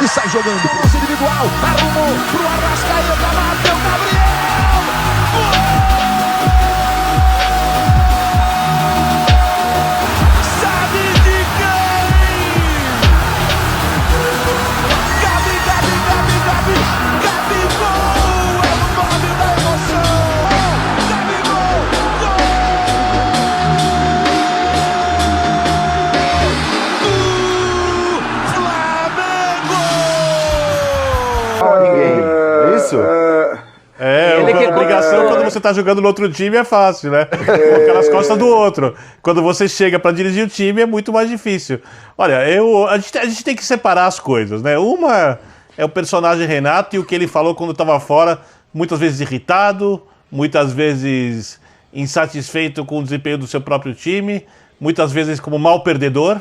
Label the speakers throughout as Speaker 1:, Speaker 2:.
Speaker 1: e sai jogando. Lance individual, arrumou pro Arrascaeta, bateu Gabriel! Sabe de quem? Gabigol! É o nome da emoção! Gabigol!
Speaker 2: É isso? A obrigação quando você tá jogando no outro time é fácil, né? Colocar nas costas do outro. Quando você chega para dirigir o time é muito mais difícil. Olha, a gente tem que separar as coisas, né? Uma é o personagem Renato e o que ele falou quando estava fora, muitas vezes irritado, muitas vezes insatisfeito com o desempenho do seu próprio time, muitas vezes como mal perdedor,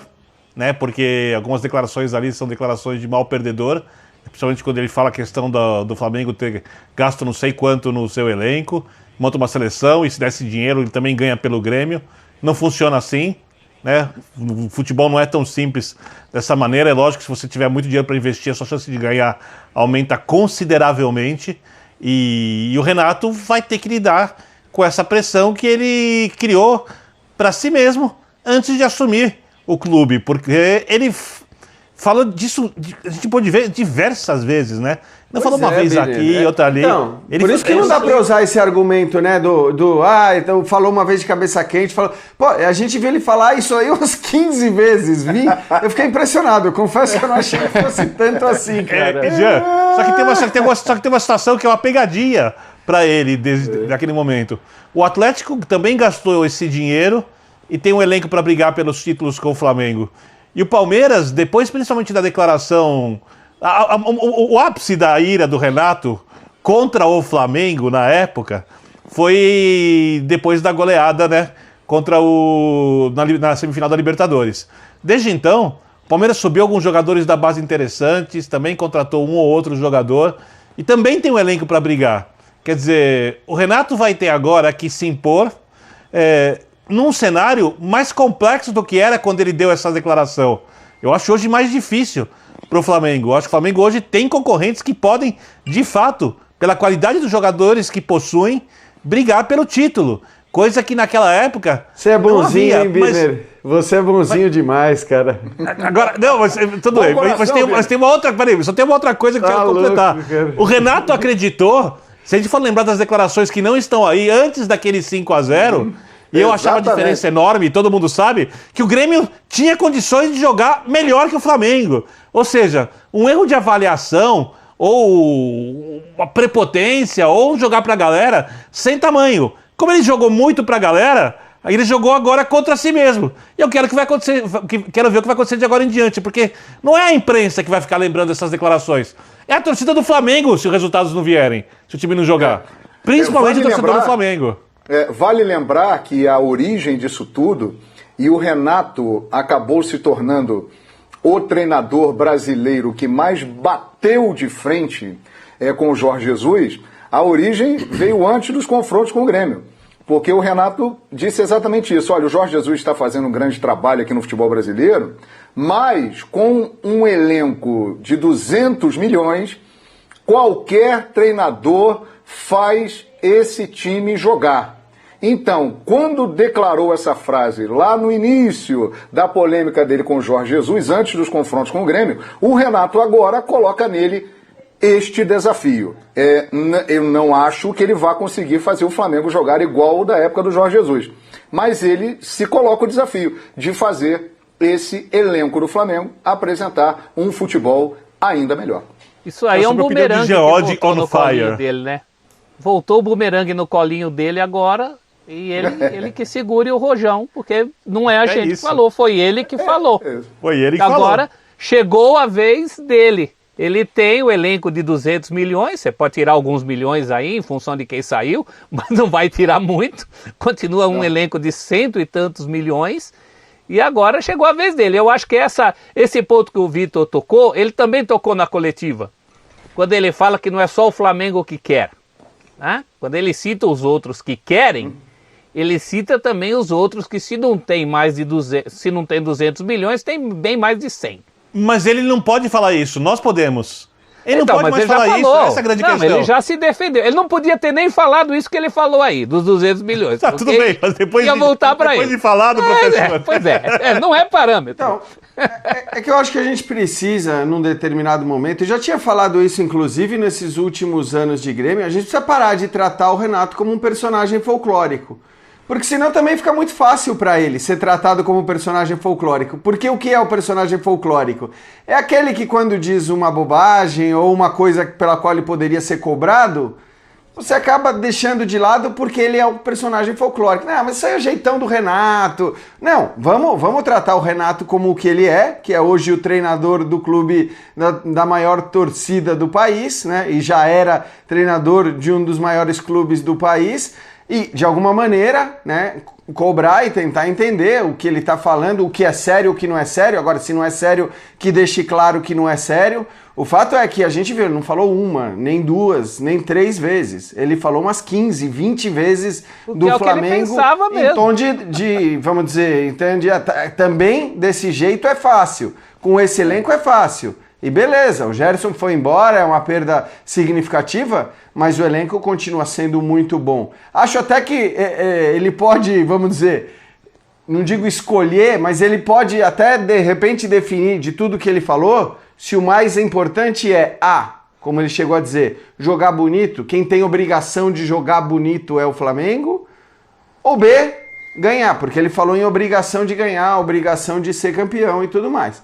Speaker 2: né? Porque algumas declarações ali são declarações de mal perdedor. Principalmente quando ele fala a questão do Flamengo ter gasto não sei quanto no seu elenco, monta uma seleção e se desse dinheiro ele também ganha pelo Grêmio. Não funciona assim, né? O futebol não é tão simples dessa maneira. É lógico que se você tiver muito dinheiro para investir, a sua chance de ganhar aumenta consideravelmente. E o Renato vai ter que lidar com essa pressão que ele criou para si mesmo antes de assumir o clube, porque ele fala disso, a gente pode ver diversas vezes, né? Não falou uma vez aqui, outra ali.
Speaker 3: Então, por isso que não dá pra usar esse argumento, né? Então falou uma vez de cabeça quente. Falou, pô, a gente viu ele falar isso aí umas 15 vezes, eu fiquei impressionado. Eu confesso que eu não achei que fosse tanto assim, cara.
Speaker 2: Só que tem uma situação que é uma pegadinha pra ele naquele momento. O Atlético também gastou esse dinheiro e tem um elenco pra brigar pelos títulos com o Flamengo. E o Palmeiras, depois principalmente da declaração, o ápice da ira do Renato contra o Flamengo na época foi depois da goleada, né, contra na semifinal da Libertadores. Desde então, o Palmeiras subiu alguns jogadores da base interessantes, também contratou um ou outro jogador e também tem um elenco para brigar. Quer dizer, o Renato vai ter agora que se impor num cenário mais complexo do que era quando ele deu essa declaração. Eu acho hoje mais difícil para o Flamengo. Eu acho que o Flamengo hoje tem concorrentes que podem, de fato, pela qualidade dos jogadores que possuem, brigar pelo título. Coisa que naquela época
Speaker 3: Você é bonzinho, hein, Biner? Você é bonzinho demais, cara.
Speaker 2: Agora, não, mas tudo bem. Mas tem uma outra. Peraí, só tem uma outra coisa que eu quero completar. O Renato acreditou, se a gente for lembrar das declarações que não estão aí, antes daquele 5-0, e eu achava a diferença enorme, todo mundo sabe, que o Grêmio tinha condições de jogar melhor que o Flamengo. Ou seja, um erro de avaliação, ou uma prepotência, ou jogar pra galera sem tamanho. Como ele jogou muito pra galera, ele jogou agora contra si mesmo. E eu quero ver o que vai acontecer de agora em diante, porque não é a imprensa que vai ficar lembrando essas declarações. É a torcida do Flamengo, se os resultados não vierem, se o time não jogar. Principalmente o torcedor do Flamengo.
Speaker 4: Vale lembrar que a origem disso tudo, e o Renato acabou se tornando o treinador brasileiro que mais bateu de frente com o Jorge Jesus, a origem veio antes dos confrontos com o Grêmio. Porque o Renato disse exatamente isso. Olha, o Jorge Jesus está fazendo um grande trabalho aqui no futebol brasileiro, mas com um elenco de 200 milhões, qualquer treinador faz esse time jogar. Então, quando declarou essa frase lá no início da polêmica dele com o Jorge Jesus, antes dos confrontos com o Grêmio, o Renato agora coloca nele este desafio. Eu não acho que ele vá conseguir fazer o Flamengo jogar igual o da época do Jorge Jesus, mas ele se coloca o desafio de fazer esse elenco do Flamengo apresentar um futebol ainda melhor.
Speaker 5: Isso aí é um bumerangue que voltou no colinho dele, né? Voltou o bumerangue no colinho dele agora, e ele que segure o rojão, porque não é a gente que falou, foi ele que falou.
Speaker 2: Foi ele que
Speaker 5: agora,
Speaker 2: falou.
Speaker 5: Chegou a vez dele. Ele tem o elenco de 200 milhões, você pode tirar alguns milhões aí, em função de quem saiu, mas não vai tirar muito. Continua um elenco de 100 e tantos milhões, e agora chegou a vez dele. Eu acho que esse ponto que o Vitor tocou, ele também tocou na coletiva. Quando ele fala que não é só o Flamengo que quer. Né? Quando ele cita os outros que querem, ele cita também os outros que se não tem mais de 200, se não tem 200 milhões, tem bem mais de 100.
Speaker 2: Mas ele não pode falar isso, nós podemos. Ele
Speaker 5: então,
Speaker 2: não pode mais falar isso, essa é a grande questão.
Speaker 5: Ele já se defendeu. Ele não podia ter nem falado isso que ele falou aí, dos 200 milhões.
Speaker 2: Tá, tudo bem, mas depois
Speaker 5: ia voltar para
Speaker 2: depois
Speaker 5: ele.
Speaker 2: de falar do professor.
Speaker 5: Pois é, não é parâmetro.
Speaker 3: Então, é que eu acho que a gente precisa, num determinado momento, eu já tinha falado isso, inclusive, nesses últimos anos de Grêmio, a gente precisa parar de tratar o Renato como um personagem folclórico. Porque senão também fica muito fácil para ele ser tratado como personagem folclórico. Porque o que é o personagem folclórico? É aquele que quando diz uma bobagem ou uma coisa pela qual ele poderia ser cobrado, você acaba deixando de lado porque ele é um personagem folclórico. Não, mas isso aí é o jeitão do Renato. Não, vamos tratar o Renato como o que ele é, que é hoje o treinador do clube da maior torcida do país, né? E já era treinador de um dos maiores clubes do país. E, de alguma maneira, né, cobrar e tentar entender o que ele está falando, o que é sério, o que não é sério. Agora, se não é sério, que deixe claro que não é sério. O fato é que a gente viu, ele não falou uma, nem duas, nem 3 vezes. Ele falou umas 15, 20 vezes do Flamengo.
Speaker 5: Que ele pensava mesmo.
Speaker 3: Em tom de, vamos dizer, entende? Também desse jeito é fácil. Com esse elenco é fácil. E beleza, o Gerson foi embora, é uma perda significativa, mas o elenco continua sendo muito bom. Acho até que ele pode, vamos dizer, não digo escolher, mas ele pode até de repente definir de tudo que ele falou, se o mais importante é A, como ele chegou a dizer, jogar bonito, quem tem obrigação de jogar bonito é o Flamengo, ou B, ganhar, porque ele falou em obrigação de ganhar, obrigação de ser campeão e tudo mais.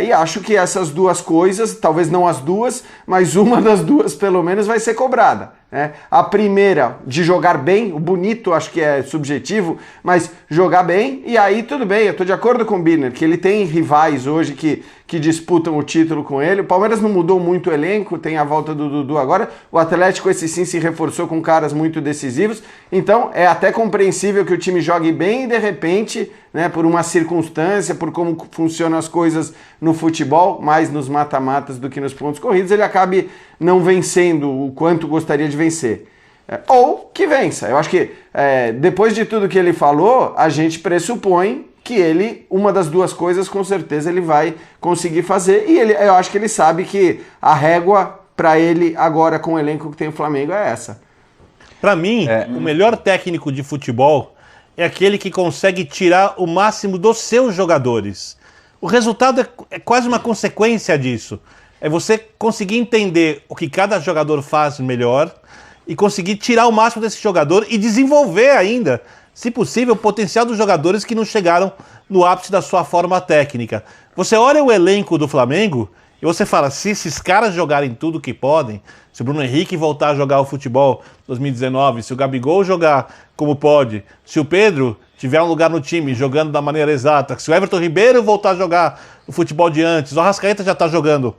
Speaker 3: E acho que essas duas coisas, talvez não as duas, mas uma das duas pelo menos vai ser cobrada, né? A primeira, de jogar bem, o bonito acho que é subjetivo, mas jogar bem, e aí tudo bem, eu tô de acordo com o Birner, que ele tem rivais hoje que disputam o título com ele. O Palmeiras não mudou muito o elenco, tem a volta do Dudu agora, o Atlético esse sim se reforçou com caras muito decisivos, então é até compreensível que o time jogue bem e de repente, né, por uma circunstância, por como funcionam as coisas no futebol, mais nos mata-matas do que nos pontos corridos, ele acabe não vencendo o quanto gostaria de vencer. Ou que vença. Eu acho que depois de tudo que ele falou, a gente pressupõe que ele, uma das duas coisas, com certeza ele vai conseguir fazer. E eu acho que ele sabe que a régua para ele agora com o elenco que tem o Flamengo é essa.
Speaker 2: Para mim, o melhor técnico de futebol é aquele que consegue tirar o máximo dos seus jogadores. O resultado é quase uma consequência disso. É você conseguir entender o que cada jogador faz melhor e conseguir tirar o máximo desse jogador e desenvolver ainda, se possível, o potencial dos jogadores que não chegaram no ápice da sua forma técnica. Você olha o elenco do Flamengo e você fala, se esses caras jogarem tudo que podem, se o Bruno Henrique voltar a jogar o futebol 2019, se o Gabigol jogar como pode, se o Pedro tiver um lugar no time jogando da maneira exata, se o Everton Ribeiro voltar a jogar o futebol de antes, o Arrascaeta já está jogando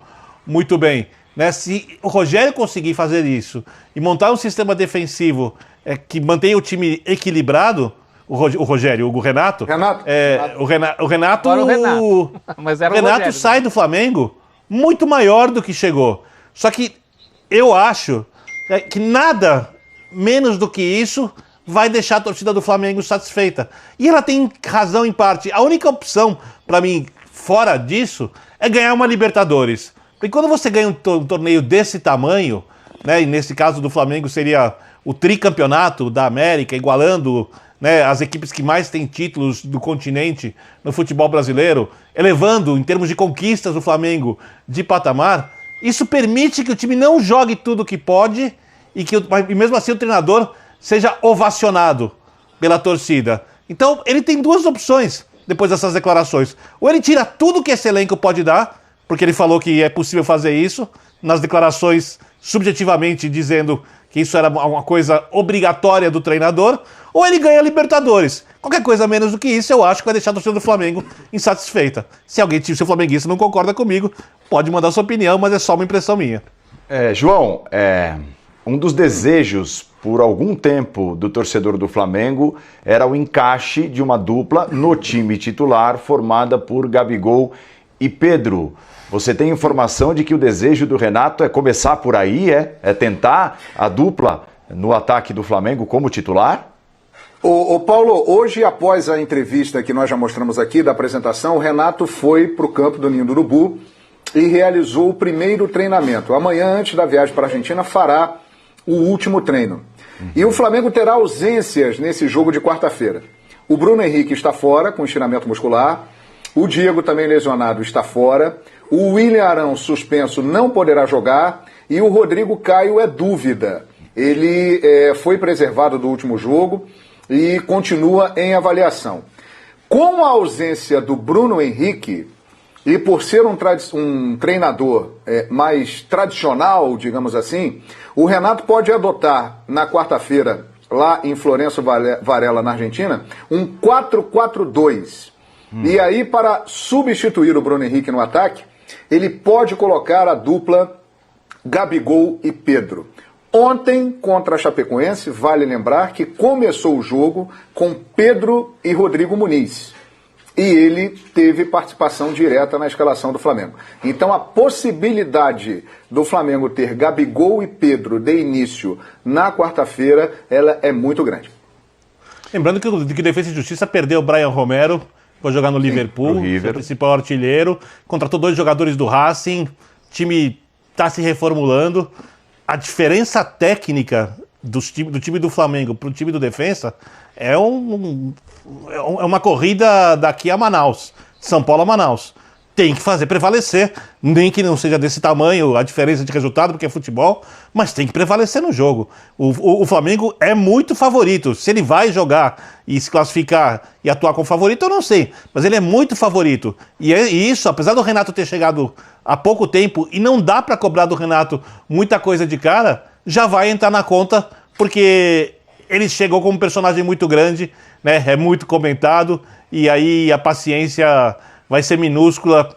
Speaker 2: muito bem, né? Se o Rogério conseguir fazer isso e montar um sistema defensivo que mantenha o time equilibrado, o Renato. Mas era o Renato sai do Flamengo muito maior do que chegou. Só que eu acho que nada menos do que isso vai deixar a torcida do Flamengo satisfeita. E ela tem razão em parte. A única opção, para mim, fora disso, é ganhar uma Libertadores. Porque quando você ganha um torneio desse tamanho, né, e nesse caso do Flamengo seria o tricampeonato da América, igualando, né, as equipes que mais têm títulos do continente no futebol brasileiro, elevando, em termos de conquistas, o Flamengo de patamar, isso permite que o time não jogue tudo que pode e mesmo assim o treinador seja ovacionado pela torcida. Então ele tem duas opções depois dessas declarações. Ou ele tira tudo que esse elenco pode dar, porque ele falou que é possível fazer isso, nas declarações subjetivamente dizendo que isso era uma coisa obrigatória do treinador, ou ele ganha a Libertadores. Qualquer coisa menos do que isso, eu acho que vai deixar a torcida do Flamengo insatisfeita. Se o flamenguista não concorda comigo, pode mandar sua opinião, mas é só uma impressão minha.
Speaker 6: João, um dos desejos por algum tempo do torcedor do Flamengo era o encaixe de uma dupla no time titular formada por Gabigol e Pedro. Você tem informação de que o desejo do Renato é começar por aí, é tentar a dupla no ataque do Flamengo como titular?
Speaker 4: Ô Paulo, hoje após a entrevista que nós já mostramos aqui da apresentação, o Renato foi para o campo do Ninho do Urubu e realizou o primeiro treinamento. Amanhã, antes da viagem para a Argentina, fará o último treino. E o Flamengo terá ausências nesse jogo de quarta-feira. O Bruno Henrique está fora, com estiramento muscular. O Diego, também lesionado, está fora. O William Arão, suspenso, não poderá jogar. E o Rodrigo Caio é dúvida. Ele foi preservado do último jogo e continua em avaliação. Com a ausência do Bruno Henrique, e por ser um treinador mais tradicional, digamos assim, o Renato pode adotar na quarta-feira, lá em Florencio Varela, na Argentina, um 4-4-2. E aí, para substituir o Bruno Henrique no ataque, ele pode colocar a dupla Gabigol e Pedro. Ontem, contra a Chapecoense, vale lembrar que começou o jogo com Pedro e Rodrigo Muniz. E ele teve participação direta na escalação do Flamengo. Então a possibilidade do Flamengo ter Gabigol e Pedro de início na quarta-feira, ela é muito grande.
Speaker 2: Lembrando que o Defensa e Justiça perdeu o Brian Romero, foi jogar no Liverpool, o principal artilheiro, contratou 2 jogadores do Racing, o time está se reformulando. A diferença técnica do time do Flamengo para o time do Defensa é uma corrida daqui a Manaus, de São Paulo a Manaus. Tem que fazer prevalecer, nem que não seja desse tamanho a diferença de resultado, porque é futebol, mas tem que prevalecer no jogo. O Flamengo é muito favorito. Se ele vai jogar e se classificar e atuar como favorito, eu não sei, mas ele é muito favorito. E isso, apesar do Renato ter chegado há pouco tempo e não dá para cobrar do Renato muita coisa de cara, já vai entrar na conta, porque ele chegou como um personagem muito grande, né? É muito comentado, e aí a paciência vai ser minúscula,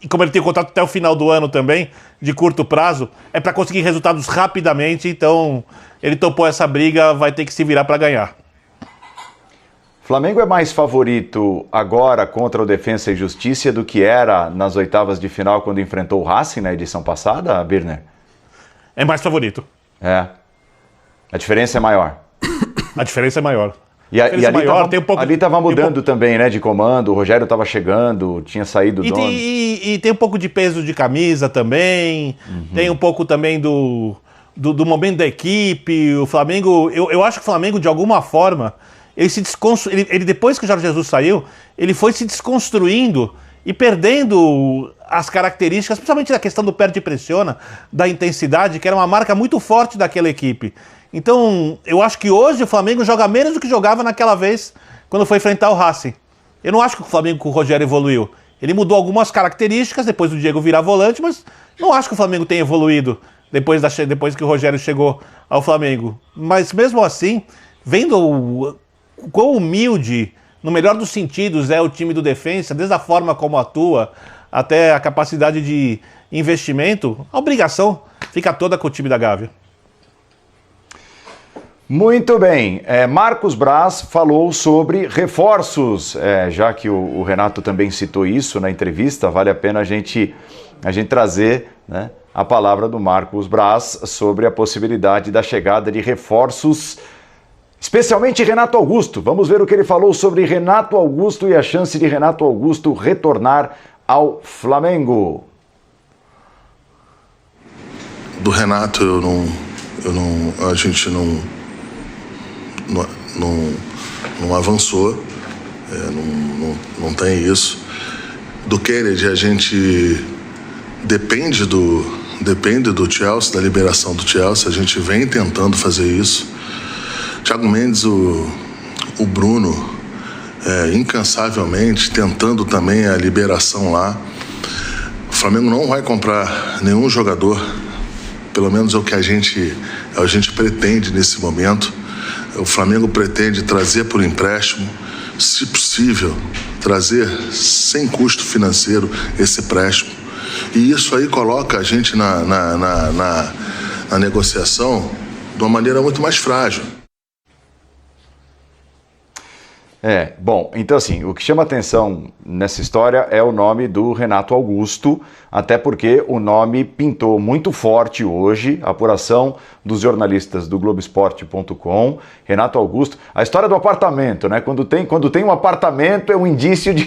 Speaker 2: e como ele tem contrato até o final do ano também, de curto prazo, é para conseguir resultados rapidamente, então ele topou essa briga, vai ter que se virar para ganhar.
Speaker 6: Flamengo é mais favorito agora contra o Defensa e Justiça do que era nas oitavas de final quando enfrentou o Racing na edição passada, Birner?
Speaker 2: É mais favorito.
Speaker 6: É. A diferença é maior.
Speaker 2: A diferença é maior.
Speaker 6: E ali estava mudando também, né, de comando, o Rogério estava chegando, tinha saído o dono.
Speaker 2: E tem um pouco de peso de camisa também, tem um pouco também do momento da equipe. O Flamengo, eu acho que o Flamengo, de alguma forma, ele depois que o Jorge Jesus saiu, ele foi se desconstruindo e perdendo as características, principalmente da questão do perde e pressiona, da intensidade, que era uma marca muito forte daquela equipe. Então, eu acho que hoje o Flamengo joga menos do que jogava naquela vez, quando foi enfrentar o Racing. Eu não acho que o Flamengo com o Rogério evoluiu. Ele mudou algumas características, depois do Diego virar volante, mas não acho que o Flamengo tenha evoluído depois que o Rogério chegou ao Flamengo. Mas mesmo assim, vendo o quão humilde, no melhor dos sentidos, é o time do Defensa, desde a forma como atua, até a capacidade de investimento, a obrigação fica toda com o time da Gávea.
Speaker 6: Muito bem, Marcos Braz falou sobre reforços, já que o Renato também citou isso na entrevista, vale a pena a gente trazer, né, a palavra do Marcos Braz sobre a possibilidade da chegada de reforços, especialmente Renato Augusto. Vamos ver o que ele falou sobre Renato Augusto e a chance de Renato Augusto retornar ao Flamengo.
Speaker 7: Do Renato a gente não avançou, não tem isso. Do Kennedy a gente depende do Chelsea, da liberação do Chelsea, a gente vem tentando fazer isso. Thiago Mendes, o Bruno, incansavelmente tentando também a liberação lá. O Flamengo não vai comprar nenhum jogador, pelo menos é o que a gente pretende nesse momento. O Flamengo pretende trazer por empréstimo, se possível, trazer sem custo financeiro esse empréstimo. E isso aí coloca a gente na negociação de uma maneira muito mais frágil.
Speaker 6: Bom, então assim, o que chama atenção nessa história é o nome do Renato Augusto, até porque o nome pintou muito forte hoje, a apuração dos jornalistas do Globoesporte.com, Renato Augusto, a história do apartamento, né? Quando tem um apartamento é um indício de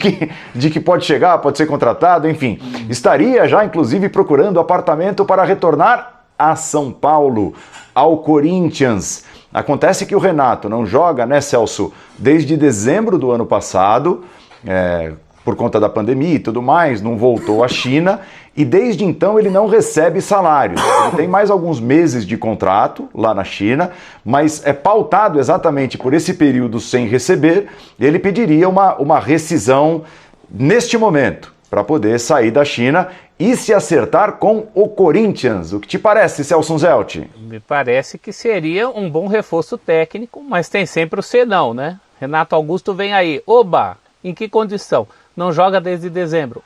Speaker 6: que pode chegar, pode ser contratado, enfim. Estaria já, inclusive, procurando apartamento para retornar a São Paulo, ao Corinthians. Acontece que o Renato não joga, né, Celso, desde dezembro do ano passado, por conta da pandemia e tudo mais, não voltou à China, e desde então ele não recebe salário. Ele tem mais alguns meses de contrato lá na China, mas é pautado exatamente por esse período sem receber, ele pediria uma rescisão neste momento, para poder sair da China e se acertar com o Corinthians. O que te parece, Celso Zelt?
Speaker 5: Me parece que seria um bom reforço técnico, mas tem sempre o senão, né? Renato Augusto vem aí. Oba! Em que condição? Não joga desde dezembro.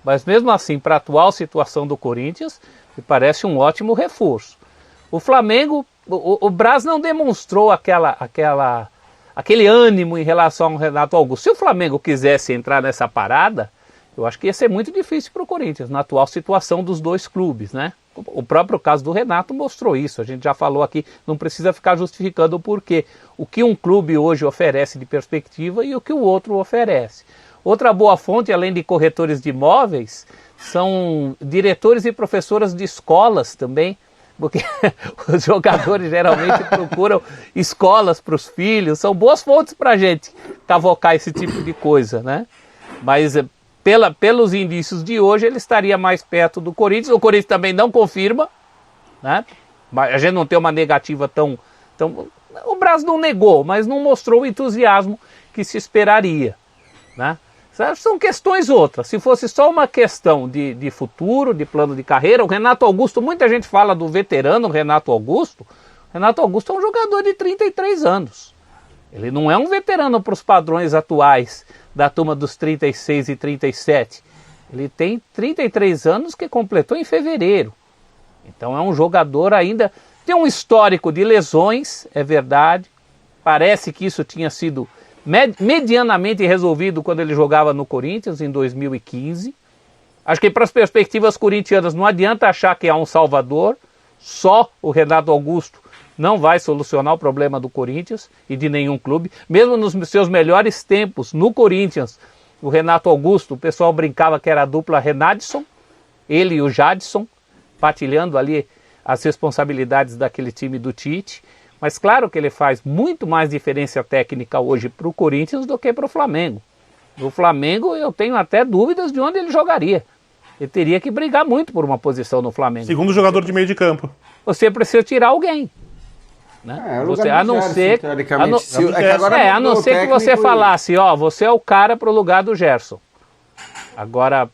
Speaker 5: Mas mesmo assim, para a atual situação do Corinthians, me parece um ótimo reforço. O Flamengo, o Braz não demonstrou aquele ânimo em relação ao Renato Augusto. Se o Flamengo quisesse entrar nessa parada, eu acho que ia ser muito difícil para o Corinthians, na atual situação dos dois clubes, né? O próprio caso do Renato mostrou isso, a gente já falou aqui, não precisa ficar justificando o porquê. O que um clube hoje oferece de perspectiva e o que o outro oferece. Outra boa fonte, além de corretores de imóveis, são diretores e professoras de escolas também, porque os jogadores geralmente procuram escolas para os filhos, são boas fontes para a gente cavocar esse tipo de coisa, né? Mas pelos indícios de hoje, ele estaria mais perto do Corinthians. O Corinthians também não confirma, né? A gente não tem uma negativa tão... O Braz não negou, mas não mostrou o entusiasmo que se esperaria, né? São questões outras. Se fosse só uma questão de futuro, de plano de carreira, o Renato Augusto, muita gente fala do veterano Renato Augusto. O Renato Augusto é um jogador de 33 anos. Ele não é um veterano para os padrões atuais da turma dos 36 e 37. Ele tem 33 anos que completou em fevereiro. Então é um jogador ainda... Tem um histórico de lesões, é verdade. Parece que isso tinha sido medianamente resolvido quando ele jogava no Corinthians em 2015. Acho que para as perspectivas corintianas não adianta achar que há um salvador. Só o Renato Augusto não vai solucionar o problema do Corinthians e de nenhum clube. Mesmo nos seus melhores tempos no Corinthians, o Renato Augusto, o pessoal brincava que era a dupla Renadson, ele e o Jadson, partilhando ali as responsabilidades daquele time do Tite. Mas claro que ele faz muito mais diferença técnica hoje para o Corinthians do que para o Flamengo. No Flamengo eu tenho até dúvidas de onde ele jogaria. Ele teria que brigar muito por uma posição no Flamengo.
Speaker 2: Segundo jogador de meio de campo.
Speaker 5: Você precisa tirar alguém. Né? A não ser que você falasse, você é o cara para o lugar do Gerson. Agora,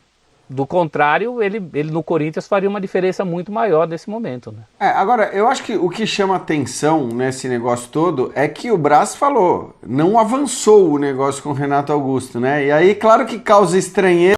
Speaker 5: do contrário, ele no Corinthians faria uma diferença muito maior nesse momento. Né?
Speaker 3: Agora, eu acho que o que chama atenção nesse negócio todo é que o Braz falou, não avançou o negócio com o Renato Augusto, né? E aí, claro que causa estranheza.